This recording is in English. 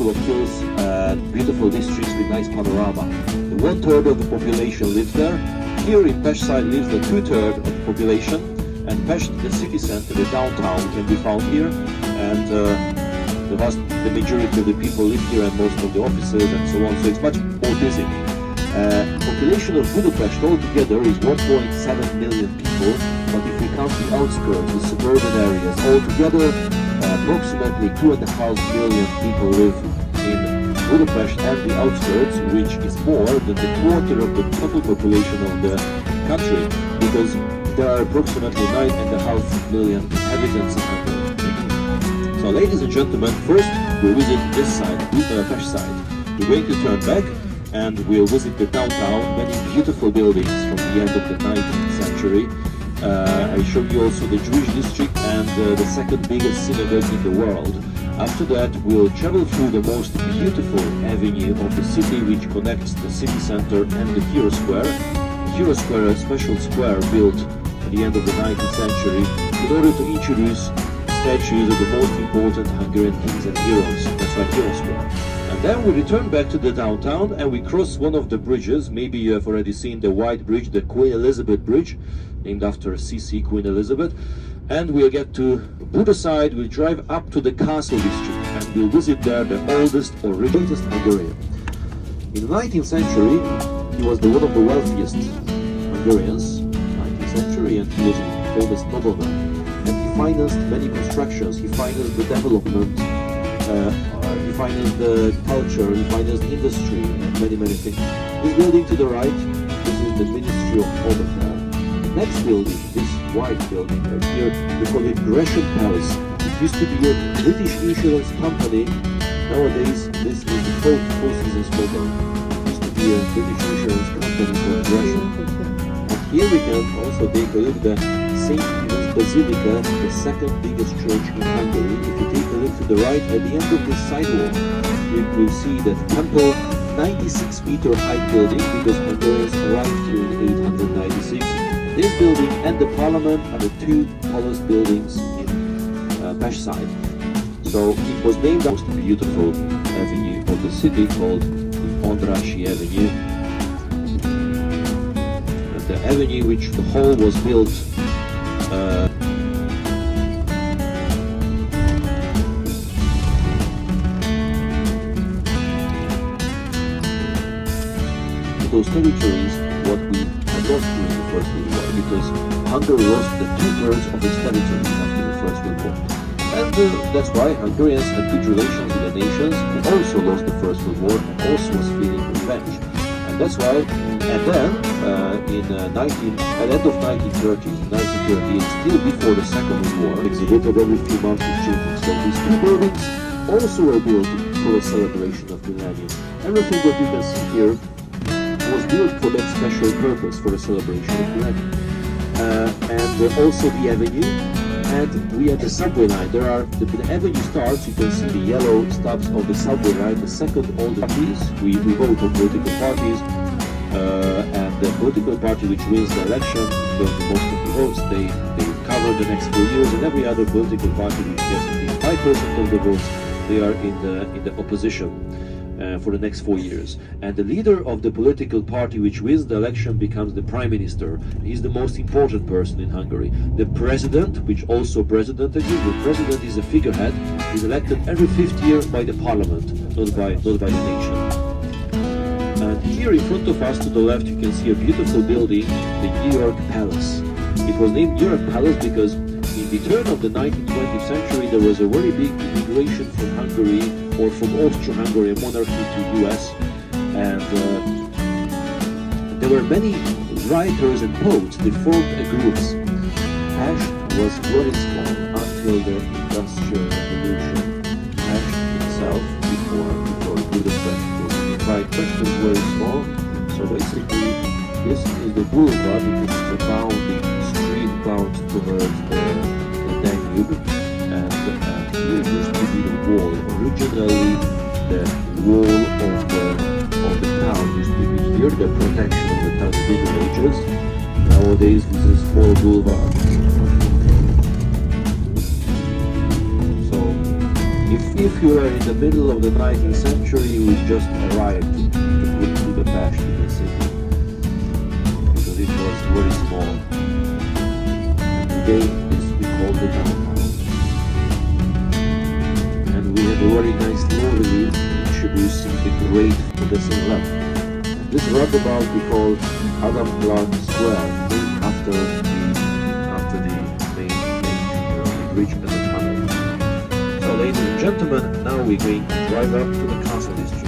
full of hills, beautiful districts with nice panorama. 1/3 of the population lives there. Here in Pest side lives the 2/3 of the population, and Pest, the city center, the downtown, can be found here, and the majority of the people live here, and most of the offices and so on, so it's much more busy. Population of Budapest altogether is 1.7 million people, but if we count the outskirts, the suburban areas, altogether approximately 2.5 million people live in Budapest and the outskirts, which is more than the quarter of the total population of the country, because there are approximately 9.5 million inhabitants in Hungary. So ladies and gentlemen, first we'll visit this side, Budapest side. We're going to turn back and we'll visit the downtown, many beautiful buildings from the end of the 19th century. I show you also the Jewish district and the second biggest synagogue in the world. After that, we'll travel through the most beautiful avenue of the city, which connects the city center and the Hero Square. The Hero Square, a special square built at the end of the 19th century in order to introduce statues of the most important Hungarian kings and heroes. That's why Hero Square. And then we return back to the downtown and we cross one of the bridges. Maybe you have already seen the white bridge, the Queen Elizabeth Bridge, named after CC Queen Elizabeth. And we'll get to Buda side, we'll drive up to the Castle District and we'll visit there the oldest or richest Hungarian. In the 19th century, he was one of the wealthiest Hungarians, 19th century, and he was a famous nobleman. And he financed many constructions, he financed the development, he financed the culture, he financed industry, and many things. This building to the right, this is the Ministry of Home Affairs. The next building, this white building right here, we call it Gresham Palace. It used to be a British insurance company. Nowadays, this is the Four Seasons Hotel. It used to be a British insurance company called Gresham. And here we can also take a look at the St. Peter's Basilica, the second biggest church in Hungary. If you take a look to the right, at the end of this sidewalk, we will see that temple, 96-meter high building, because Hungarians arrived here in 896. This building and the parliament are the two tallest buildings in Pest side. So it was named after the most beautiful avenue of the city called Andrássy Avenue. And the avenue which the whole was built those territories what we had lost during the First World War, because Hungary lost the 2/3 of its territory after the First World War. And that's why Hungarians had good relations with the nations who also lost the First World War and also was feeling revenge. And that's why, and then at the end of 1938, still before the Second World War, exhibited every few months with children. So these two buildings also were built for a celebration of the millennium. Everything that you can see here was built for that special purpose, for a celebration of the millennium. And also the avenue, and we had the subway line. There are the avenue starts. You can see the yellow stubs of the subway line. The second oldest parties. We vote on political parties, and the political party which wins the election gets most of the votes. They cover the next 4 years, and every other political party which gets at least 5% of the votes, they are in the opposition. For the next 4 years. And the leader of the political party which wins the election becomes the prime minister. He's the most important person in Hungary. The president, which also president again, the president is a figurehead, is elected every 5th year by the parliament, not by the nation. And here in front of us to the left you can see a beautiful building, the New York Palace. It was named New York Palace because in the turn of the 19th-20th century there was a very big immigration from Hungary or from Austro-Hungarian monarchy to US, and there were many writers and poets. They formed groups. Pest was very small until the Industrial Revolution. Pest itself, before Budapest was unified, Pest was very small. So basically, this is the boulevard, which is the bounding street bound towards the Danube, and here used to be the wall. Originally, the wall of the town used to be here, the protection of the town in the Middle Ages. Nowadays, this is small boulevard. So, if if you are in the middle of the 19th century, we just arrived to Budapest, the city, because it was very small. And today we call the downtown. And we have a very nice movie introducing the great Buddhism lab. And this roundabout we call Adam Clark Square, named after the main bridge and the tunnel. So, ladies and gentlemen, now we're going to drive up to the castle district.